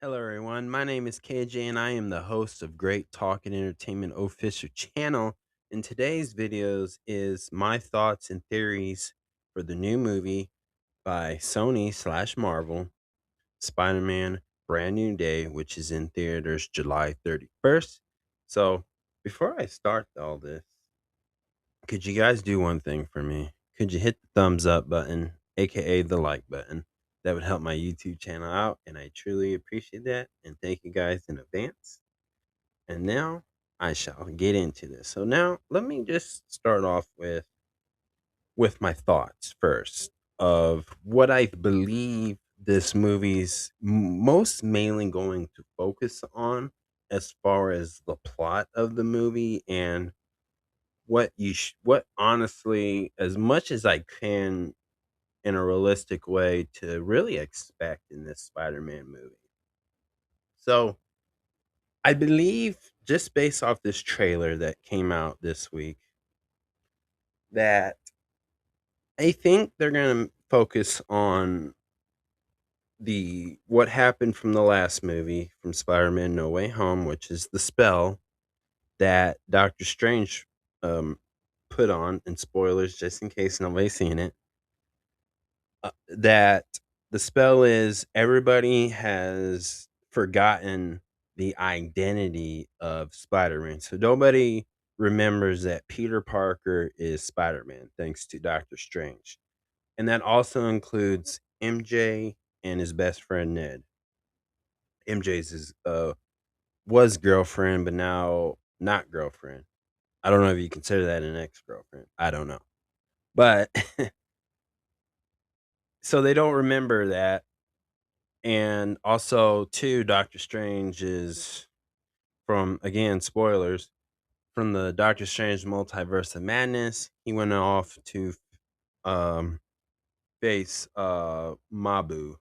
Hello, everyone. My name is KJ, and I am the host of Great Talk and Entertainment Official Channel. And today's videos is my thoughts and theories for the new movie by Sony slash Marvel, Spider-Man Brand New Day, which is in theaters July 31st. So before I start all this, could you guys do one thing for me? Could you hit the thumbs up button, aka the like button? That would help my YouTube channel out, and I truly appreciate that. And thank you guys in advance. And now I shall get into this. So now let me just start off with my thoughts first of what I believe this movie's most mainly going to focus on as far as the plot of the movie and what honestly, as much as I can in a realistic way, to really expect in this Spider-Man movie. So, I believe just based off this trailer that came out this week that I think they're going to focus on the what happened from the last movie from Spider-Man No Way Home, which is the spell that Doctor Strange um put on, and spoilers just in case nobody's seen it. That the spell is everybody has forgotten the identity of Spider-Man. So nobody remembers that Peter Parker is Spider-Man thanks to Doctor Strange. And that also includes MJ and his best friend Ned. MJ's his was girlfriend, but now not girlfriend. I don't know if you consider that an ex-girlfriend. I don't know. But so they don't remember that. And also, too, Doctor Strange is from, again, spoilers, from the Doctor Strange Multiverse of Madness. He went off to um, face Mabu.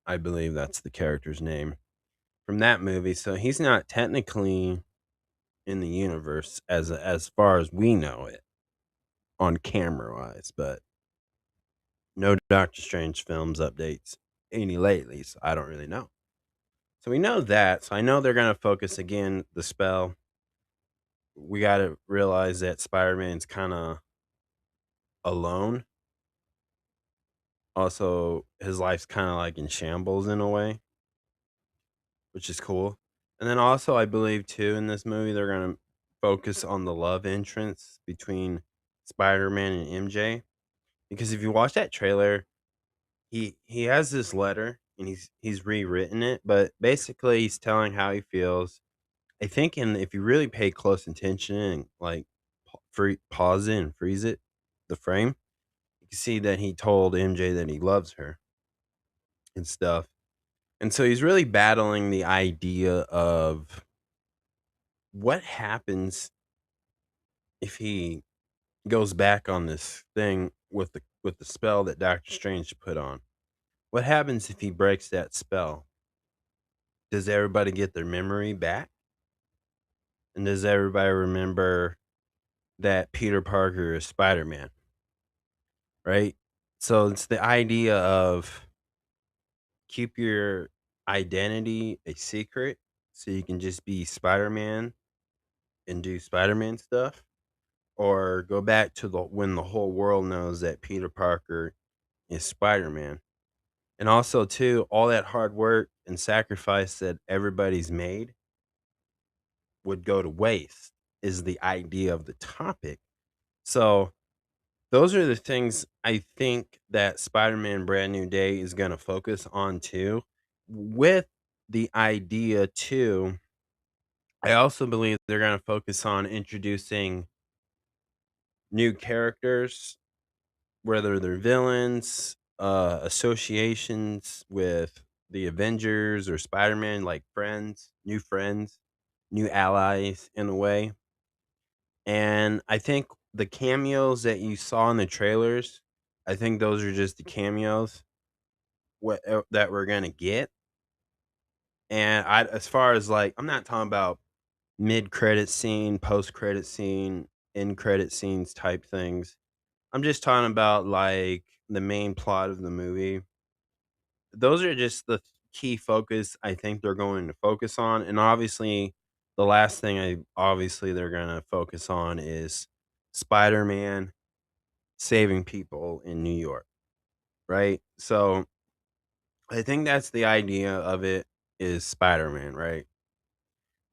I believe that's the character's name from that movie. So he's not technically in the universe as far as we know it on camera wise, but no Doctor Strange films updates any lately, so I don't really know. So we know that. So I know they're gonna focus again the spell. We gotta realize that Spider-Man's kinda alone. Also, his life's kinda like in shambles in a way, which is cool. And then also I believe too in this movie they're gonna focus on the love entrance between Spider-Man and MJ. Because if you watch that trailer, he has this letter and he's rewritten it, but basically he's telling how he feels. I think, and if you really pay close attention and like pause it and freeze it, the frame, you can see that he told MJ that he loves her and stuff. And so he's really battling the idea of what happens if he goes back on this thing with the spell that Doctor Strange put on. What happens if he breaks that spell? Does everybody get their memory back? And does everybody remember that Peter Parker is Spider-Man? Right? So it's the idea of keep your identity a secret so you can just be Spider-Man and do Spider-Man stuff, or go back to the when the whole world knows that Peter Parker is Spider-Man. And also too, all that hard work and sacrifice that everybody's made would go to waste is the idea of the topic. So those are the things I think that Spider-Man Brand New Day is gonna focus on too, with the idea too. I also believe they're gonna focus on introducing new characters, whether they're villains, associations with the Avengers or Spider-Man, like friends, new allies in a way. And I think the cameos that you saw in the trailers, I think those are just the cameos that we're gonna get. And I, as far as like, I'm not talking about mid credit scene, post credit scene, end credit scenes type things. I'm just talking about like the main plot of the movie. Those are just key focus I think they're going to focus on. And obviously, the last thing they're gonna focus on is Spider-Man saving people in New York, right? So I think that's the idea of it is Spider-Man, right?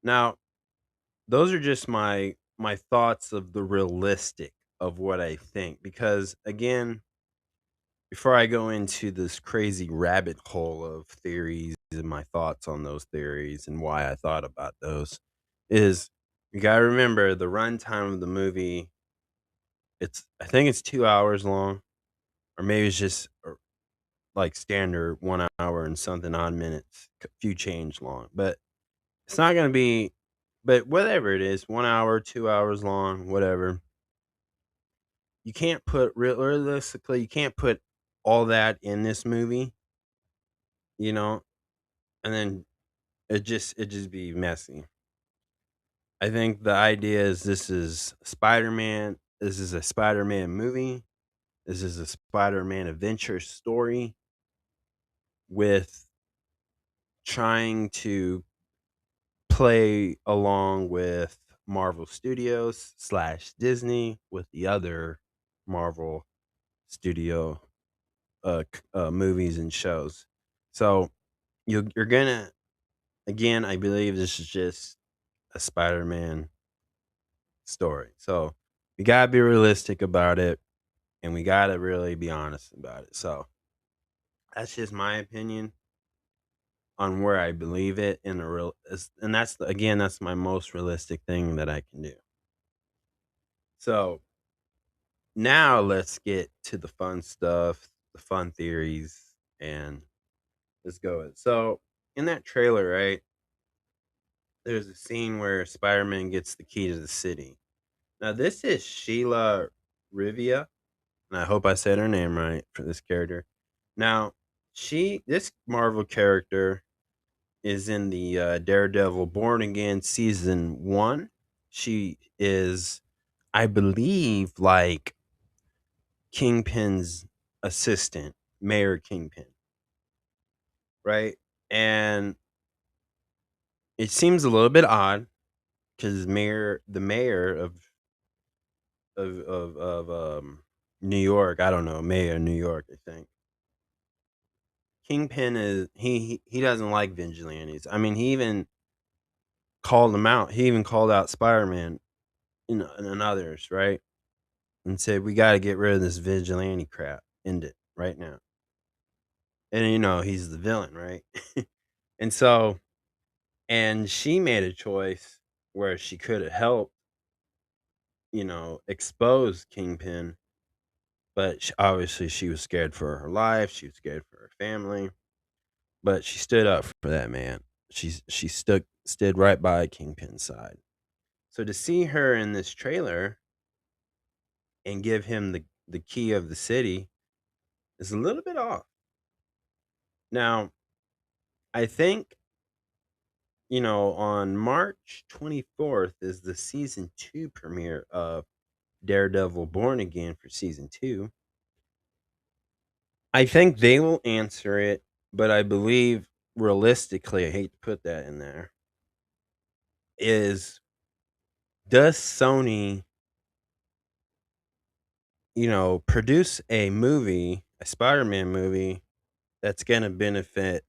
Now, those are just my thoughts of the realistic of what I think because again, before I go into this crazy rabbit hole of theories and my thoughts on those theories and why I thought about those, is you gotta remember the runtime of the movie. I think it's 2 hours long, or maybe it's just like standard 1 hour and something odd minutes, few change long. But it's not gonna be. But whatever it is, 1 hour, 2 hours long, whatever. You can't put realistically, you can't put all that in this movie, you know, and then it just be messy. I think the idea is this is Spider-Man. This is a Spider-Man movie. This is a Spider-Man adventure story with trying to play along with Marvel Studios slash Disney with the other Marvel studio movies and shows. So you're gonna again. I believe this is just a Spider-Man story. So we gotta be realistic about it, and we gotta really be honest about it. So that's just my opinion on where I believe it in and again that's my most realistic thing that I can do. So now let's get to the fun stuff, the fun theories, and let's go. So in that trailer, right, there's a scene where Spider-Man gets the key to the city. Now this is Sheila Rivia, and I hope I said her name right for this character. Now, this Marvel character is in the Daredevil Born Again season 1. She is, I believe, like Kingpin's assistant, Mayor Kingpin, right? And it seems a little bit odd because the mayor of New York, I don't know, mayor of New York, I think. Kingpin is he doesn't like vigilantes. I mean, he even called them out. He even called out Spider-Man and others, right? And said we got to get rid of this vigilante crap. End it right now. And he's the villain, right? and so and she made a choice where she could have helped, expose Kingpin, but obviously she was scared for her life. She was scared for her family, but she stood up for that man. She stood right by Kingpin's side. So to see her in this trailer and give him the key of the city is a little bit off. Now, I think, on March 24th is the season 2 premiere of Daredevil Born Again for season 2. I think they will answer it, but I believe realistically, I hate to put that in there, is does Sony, produce a Spider-Man movie that's going to benefit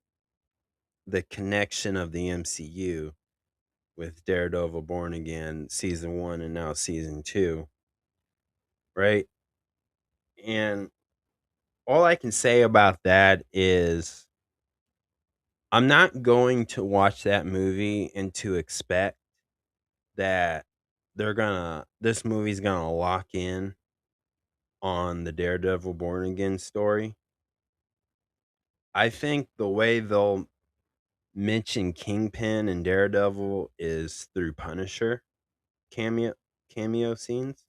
the connection of the MCU with Daredevil Born Again season 1 and now season 2, right? And all I can say about that is I'm not going to watch that movie and to expect that this movie's gonna lock in on the Daredevil Born Again story. I think the way they'll mention Kingpin and Daredevil is through Punisher cameo cameo scenes.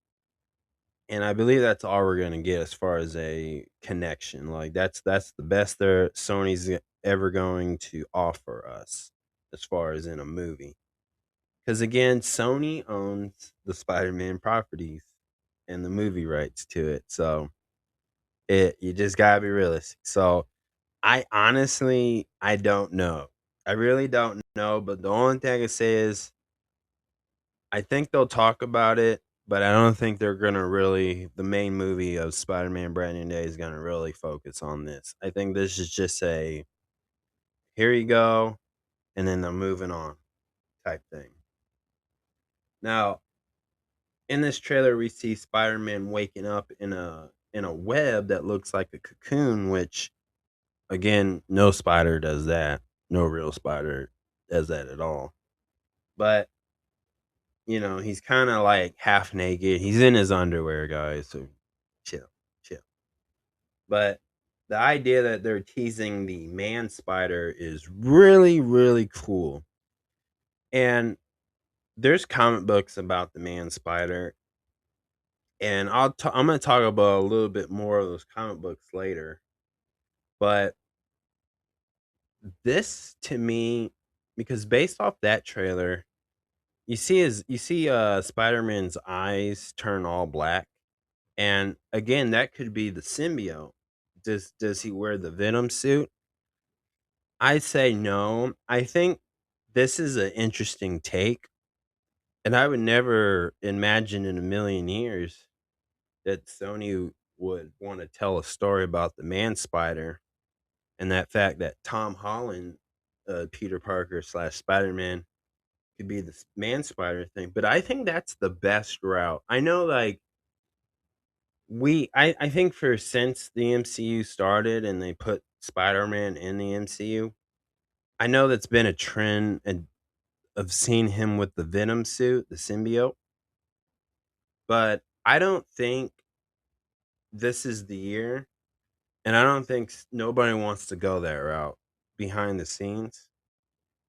And I believe that's all we're gonna get as far as a connection. Like that's the best Sony's ever going to offer us as far as in a movie. Because again, Sony owns the Spider-Man properties and the movie rights to it. So you just gotta be realistic. So I honestly, I don't know. I really don't know, but the only thing I can say is I think they'll talk about it, but I don't think they're gonna really the main movie of Spider-Man Brand New Day is gonna really focus on this. I think this is just a here you go, and then I'm moving on type thing. Now, in this trailer, we see Spider-Man waking up in a web that looks like a cocoon, which again, no spider does that. No real spider does that at all. But he's kind of like half naked. He's in his underwear, guys. So chill, chill. But the idea that they're teasing the man spider is really, really cool. And there's comic books about the man spider, and I'm gonna talk about a little bit more of those comic books later. But this to me, because based off that trailer, you see Spider-Man's eyes turn all black. And again, that could be the symbiote. Does he wear the Venom suit? I say no. I think this is an interesting take, and I would never imagine in a million years that Sony would want to tell a story about the man spider and that fact that Tom Holland, Peter Parker slash Spider Man, could be the man spider thing. But I think that's the best route. I know, like I think for since the MCU started and they put Spider Man in the MCU, I know that's been a trend of seeing him with the Venom suit, the symbiote. But I don't think this is the year. And I don't think nobody wants to go that route behind the scenes.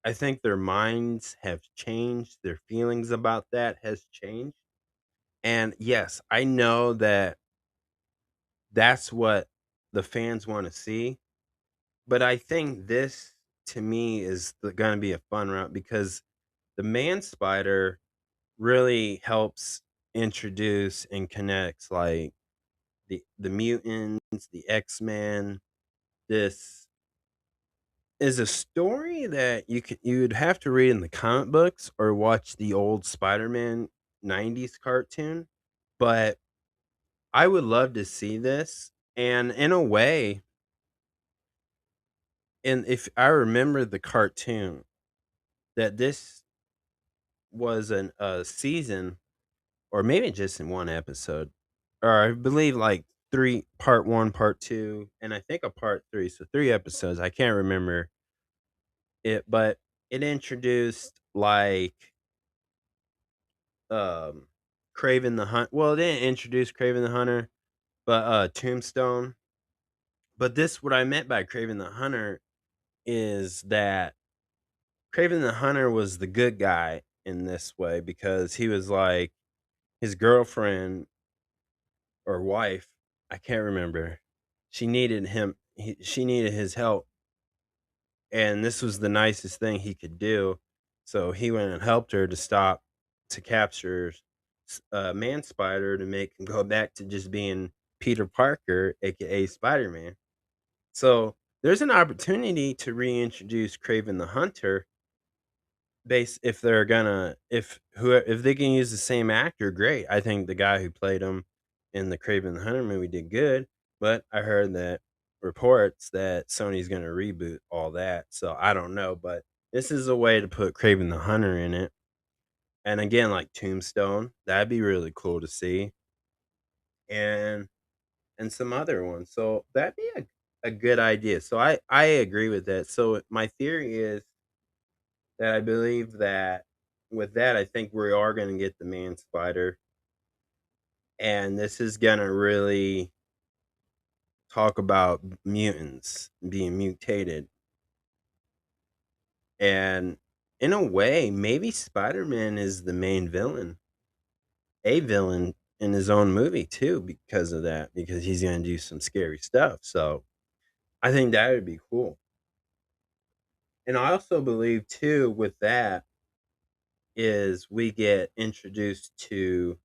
I think their minds have changed, their feelings about that has changed. And yes, I know that that's what the fans want to see, but I think this to me is going to be a fun route because the man spider really helps introduce and connects like the mutants, the X-Men. This is a story that you'd have to read in the comic books or watch the old Spider-Man 90s cartoon, but I would love to see this. And in a way, and if I remember the cartoon, that this was a season or maybe just in one episode, or I believe like three part one, part two, and I think a part three. So three episodes. I can't remember it, but it introduced like um Craven the Hunt. Well, it didn't introduce Craven the Hunter, but Tombstone. But this what I meant by Craven the Hunter is that Craven the Hunter was the good guy in this way because he was like his girlfriend or wife, I can't remember. She needed him. She needed his help, and this was the nicest thing he could do. So he went and helped her to capture Man Spider to make him go back to just being Peter Parker, aka Spider Man. So there's an opportunity to reintroduce Craven the Hunter. Base if they're gonna if they can use the same actor, great. I think the guy who played him in the Craven the Hunter movie did good, but I heard that reports that Sony's gonna reboot all that, so I don't know. But this is a way to put Craven the Hunter in it, and again, like Tombstone, that'd be really cool to see, and some other ones. So that'd be a good idea. So I agree with that. So my theory is that I believe that with that, I think we are going to get the man spider, and this is going to really talk about mutants being mutated, and in a way, maybe Spider-Man is the main villain, a villain in his own movie too, because of that, because he's going to do some scary stuff. So I think that would be cool, and I also believe too with that is we get introduced to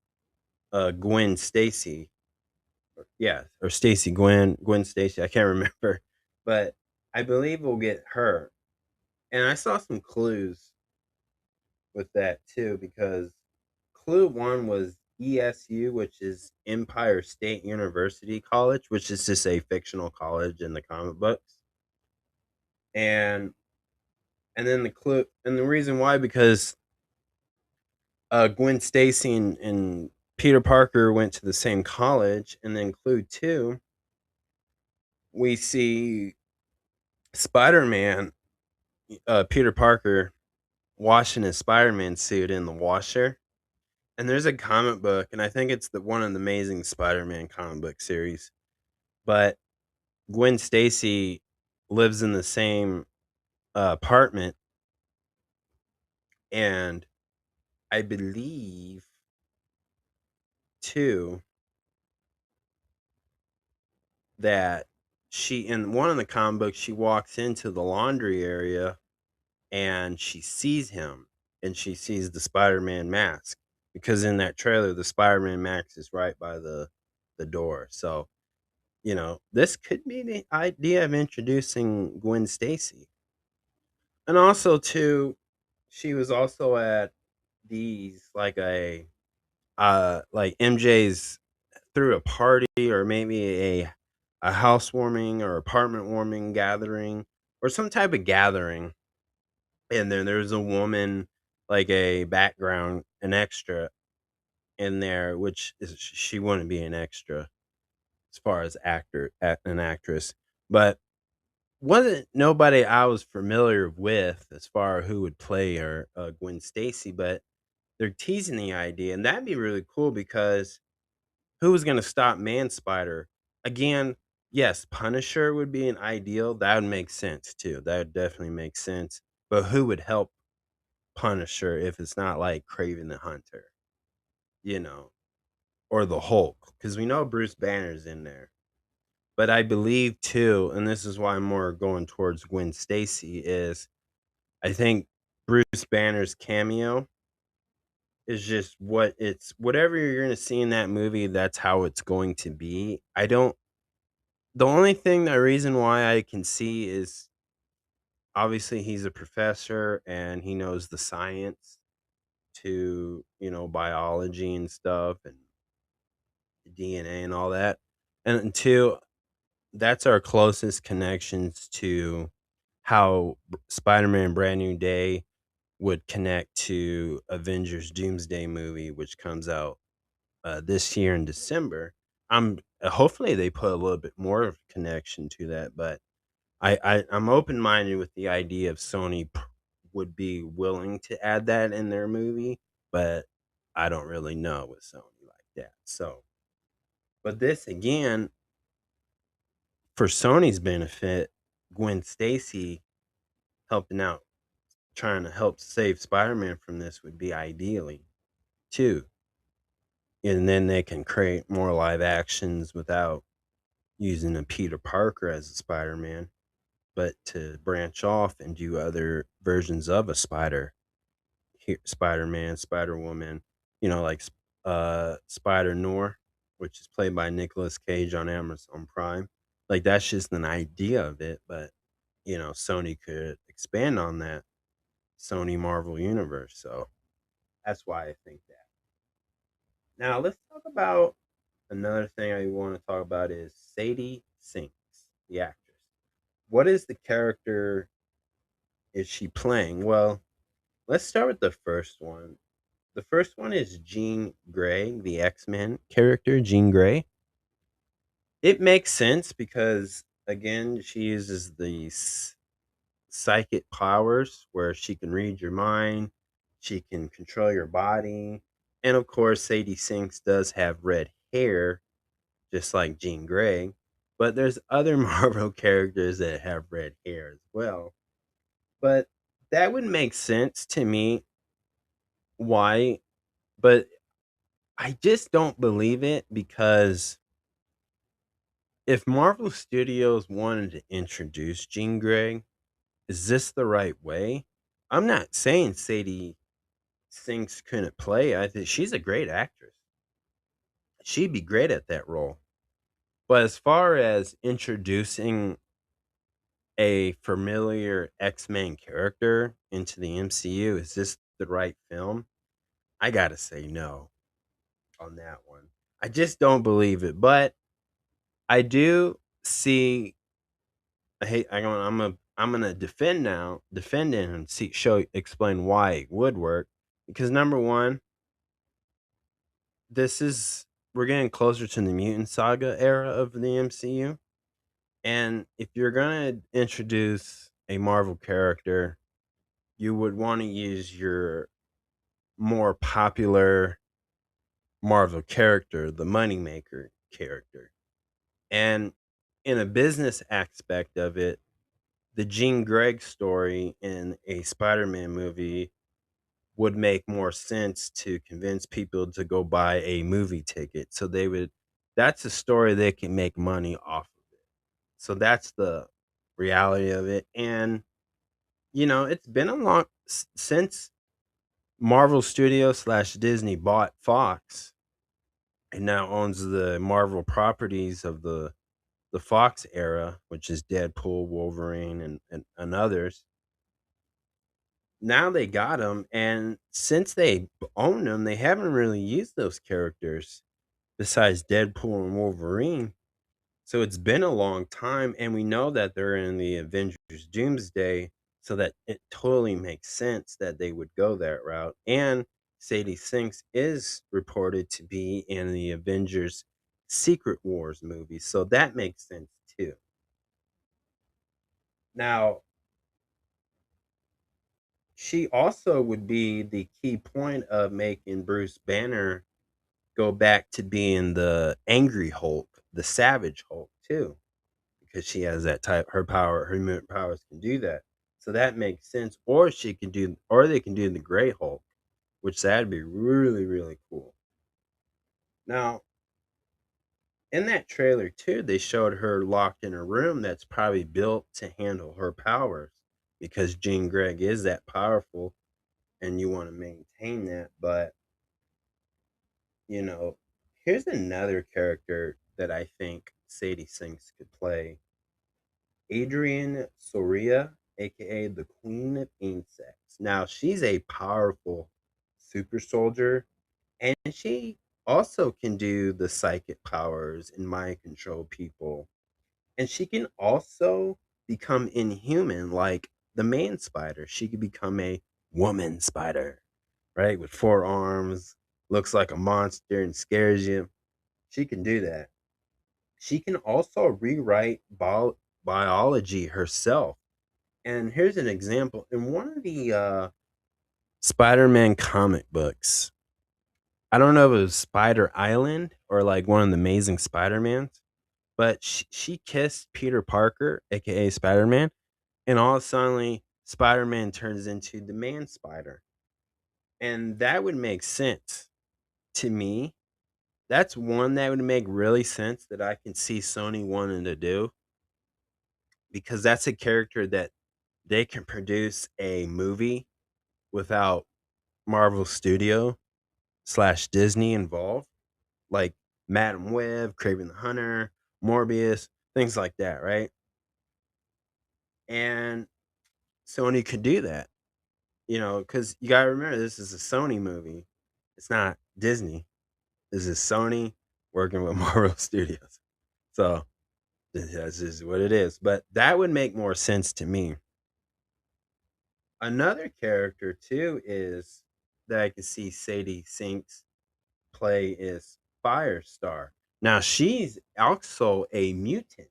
Gwen Stacy. Yeah, or Stacy Gwen Stacy, I can't remember. But I believe we'll get her. And I saw some clues with that too, because clue one was ESU, which is Empire State University College, which is just a fictional college in the comic books. And then the clue, and the reason why, because Gwen Stacy and Peter Parker went to the same college, and then clue two, we see Spider-Man, Peter Parker, washing his Spider-Man suit in the washer. And there's a comic book, and I think it's the one of the Amazing Spider-Man comic book series. But Gwen Stacy lives in the same apartment, and I believe too that she, in one of the comic books, she walks into the laundry area and she sees him, and she sees the Spider-Man mask, because in that trailer the Spider-Man mask is right by the door. So, this could be the idea of introducing Gwen Stacy. And also too, she was also at these, like MJ's, through a party, or maybe a housewarming or apartment warming gathering, or some type of gathering. And then there's a woman, like a background, an extra in there, which is, she wouldn't be an extra as far as an actress, but wasn't nobody I was familiar with as far as who would play her, Gwen Stacy. But they're teasing the idea, and that'd be really cool, because who was gonna stop Man Spider? Again, yes, Punisher would be an ideal. That would make sense too. That would definitely make sense. But who would help Punisher if it's not like Craven the Hunter, you know, or the Hulk? Because we know Bruce Banner's in there. But I believe too, and this is why I'm more going towards Gwen Stacy, is I think Bruce Banner's cameo is just whatever you're gonna see in that movie, that's how it's going to be. I don't The only thing, the reason why I can see is, obviously he's a professor and he knows the science to, biology and stuff, and DNA and all that. And two, that's our closest connections to how Spider-Man Brand New Day would connect to Avengers Doomsday movie, which comes out this year in December. Hopefully they put a little bit more of connection to that, but I'm open minded with the idea of Sony would be willing to add that in their movie, but I don't really know with Sony like that. So, but this again, for Sony's benefit, Gwen Stacy helping out, trying to help save Spider-Man from this, would be ideally too. And then they can create more live actions without using a Peter Parker as a Spider-Man, but to branch off and do other versions of a Spider-Man, Spider-Woman, like Spider Noir, which is played by Nicolas Cage on Amazon Prime. Like, that's just an idea of it, but Sony could expand on that Sony Marvel universe. So that's why I think that. Now let's talk about another thing I want to talk about is Sadie Sinks, the actress. What is the character is she playing? Well, let's start with the first one. The first one is Jean Grey, the X-Men character, Jean Grey. It makes sense because, again, she uses the psychic powers where she can read your mind, she can control your body, and of course, Sadie Sinks does have red hair, just like Jean Grey. But there's other Marvel characters that have red hair as well. But that would make sense to me why, but I just don't believe it, because if Marvel Studios wanted to introduce Jean Grey, is this the right way? I'm not saying Sadie Sinks couldn't play. I think she's a great actress. She'd be great at that role. But as far as introducing a familiar X-Men character into the MCU. Is this the right film? I gotta say no on that one. I just don't believe it, but I do see. I hate. I'm gonna defend it and explain why it would work. Because number one, this is we're getting closer to the mutant saga era of the MCU, and if you're gonna introduce a Marvel character, you would want to use your more popular Marvel character, the moneymaker character. And in a business aspect of it, the Jean Grey story in a Spider-Man movie would make more sense to convince people to go buy a movie ticket. So they would that's a story they can make money off of it. So that's the reality of it. And it's been a since Marvel Studios slash Disney bought Fox and now owns the Marvel properties of the Fox era, which is Deadpool, Wolverine, and others. Now they got them, and since they own them, they haven't really used those characters besides Deadpool and Wolverine. So it's been a long time, and we know that they're in the Avengers Doomsday, so that it totally makes sense that they would go that route. And Sadie Sinks is reported to be in the Avengers Secret Wars movie, so that makes sense too. Now, she also would be the key point of making Bruce Banner go back to being the angry Hulk, the savage Hulk too, because she has that type. Her mutant powers can do that. So that makes sense. Or they can do the Gray Hulk, which that'd be really, really cool. Now, in that trailer too, they showed her locked in a room that's probably built to handle her powers because Jean Grey is that powerful, and you want to maintain that. But you know, here's another character that I think Sadie Sinks could play. Adrian Soria, aka the Queen of Insects. Now, she's a powerful super soldier, and she also can do the psychic powers and mind control people. And she can also become inhuman, like the man spider. She could become a woman spider, right? With four arms, looks like a monster and scares you. She can do that. She can also rewrite biology herself. And here's an example. In one of the Spider-Man comic books, I don't know if it was Spider Island or like one of the Amazing Spider-Mans, but she kissed Peter Parker, aka Spider-Man, and all of a sudden Spider-Man turns into the man spider. And that would make sense to me. That's one that would make really sense that I can see Sony wanting to do because that's a character that they can produce a movie without Marvel Studio slash Disney involved, like Madam Web, Craven the Hunter, Morbius, things like that, right? And Sony could do that, because you gotta remember this is a Sony movie. It's not Disney. This is Sony working with Marvel Studios. So that's just what it is. But that would make more sense to me. Another character too is that I can see Sadie Sinks play is Firestar. Now she's also a mutant,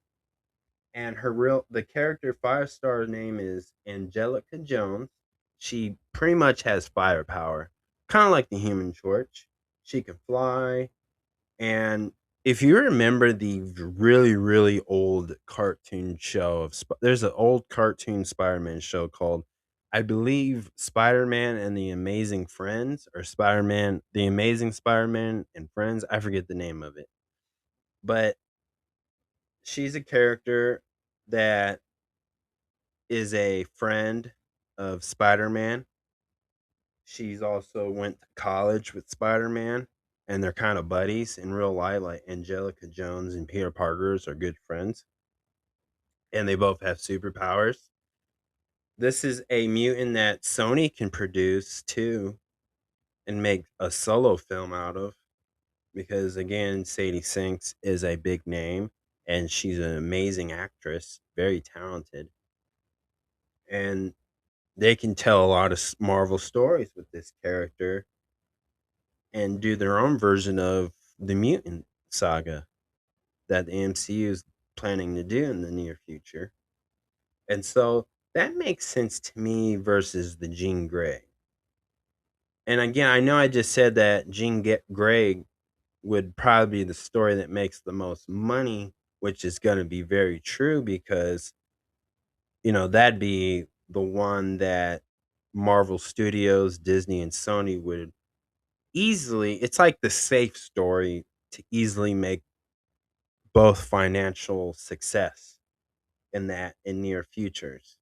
and the character Firestar's name is Angelica Jones. She pretty much has firepower, kind of like the Human Torch. She can fly, and if you remember the really, really old cartoon show there's an old cartoon Spider-Man show called, I believe, Spider-Man and the Amazing Friends, or Spider-Man, the Amazing Spider-Man and Friends. I forget the name of it. But she's a character that is a friend of Spider-Man. She's also went to college with Spider-Man, and they're kind of buddies in real life. Like Angelica Jones and Peter Parker's are good friends. and they both have superpowers. This is a mutant that Sony can produce too and make a solo film out of because again, Sadie Sinks is a big name and she's an amazing actress, very talented, and they can tell a lot of Marvel stories with this character and do their own version of the mutant saga that the MCU is planning to do in the near future. And so that makes sense to me versus the Jean Grey. And again, I know I just said that Grey would probably be the story that makes the most money, which is going to be very true because, that'd be the one that Marvel Studios, Disney, and Sony would easily, it's like the safe story to easily make both financial success in near futures.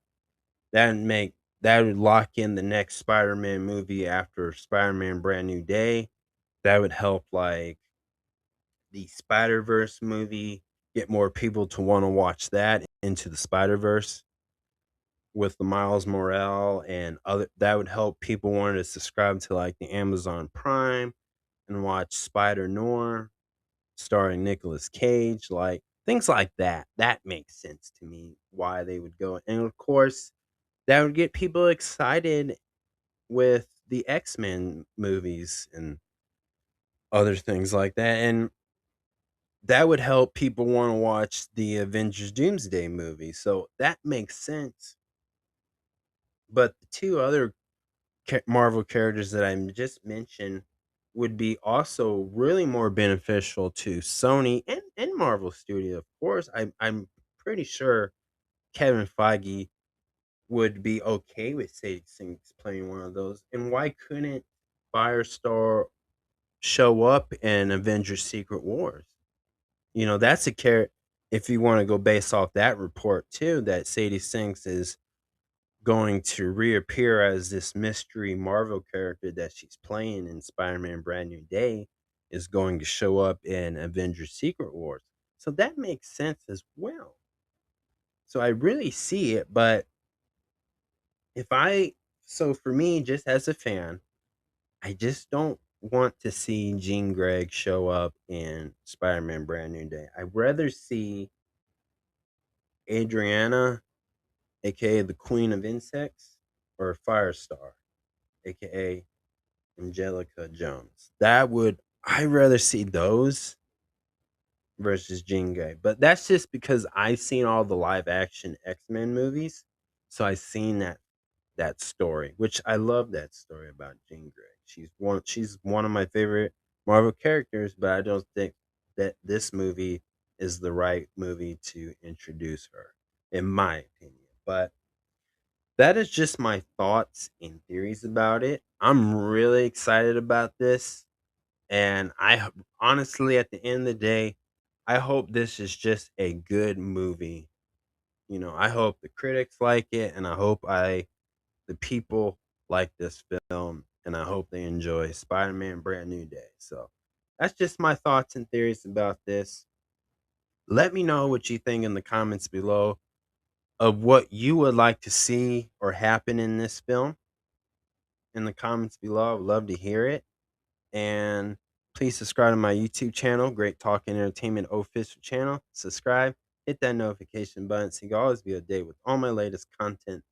That would lock in the next Spider-Man movie after Spider-Man Brand New Day. That would help like the Spider-Verse movie get more people to want to watch that into the Spider-Verse with the Miles Morale and other that would help people want to subscribe to like the Amazon Prime and watch Spider Noir starring Nicolas Cage, like things like that. That makes sense to me why they would go. And of course, that would get people excited with the X-Men movies and other things like that. And that would help people want to watch the Avengers Doomsday movie. So that makes sense. But the two other Marvel characters that I just mentioned would be also really more beneficial to Sony and Marvel Studio. Of course, I'm pretty sure Kevin Feige would be okay with Sadie Sinks playing one of those. And why couldn't Firestar show up in Avengers Secret Wars? That's a character. If you want to go based off that report too, that Sadie Sinks is going to reappear as this mystery Marvel character that she's playing in Spider-Man Brand New Day is going to show up in Avengers Secret Wars. So that makes sense as well. So I really see it, but if I so for me, just as a fan, I just don't want to see Jean Grey show up in Spider-Man Brand New Day. I'd rather see Adriana, aka the Queen of Insects, or Firestar, aka Angelica Jones. I'd rather see those versus Jean Grey. But that's just because I've seen all the live action X-Men movies. So I've seen that story, which I love that story about Jean Grey. She's one of my favorite Marvel characters, but I don't think that this movie is the right movie to introduce her, in my opinion. But that is just my thoughts and theories about it. I'm really excited about this. And honestly, at the end of the day, I hope this is just a good movie. I hope the critics like it, and I hope the people like this film, and I hope they enjoy Spider-Man Brand New Day. So that's just my thoughts and theories about this. Let me know what you think in the comments below of what you would like to see or happen in this film. In the comments below, I would love to hear it. And please subscribe to my YouTube channel, Great Talk and Entertainment Official channel. Subscribe, hit that notification button so you can always be updated with all my latest content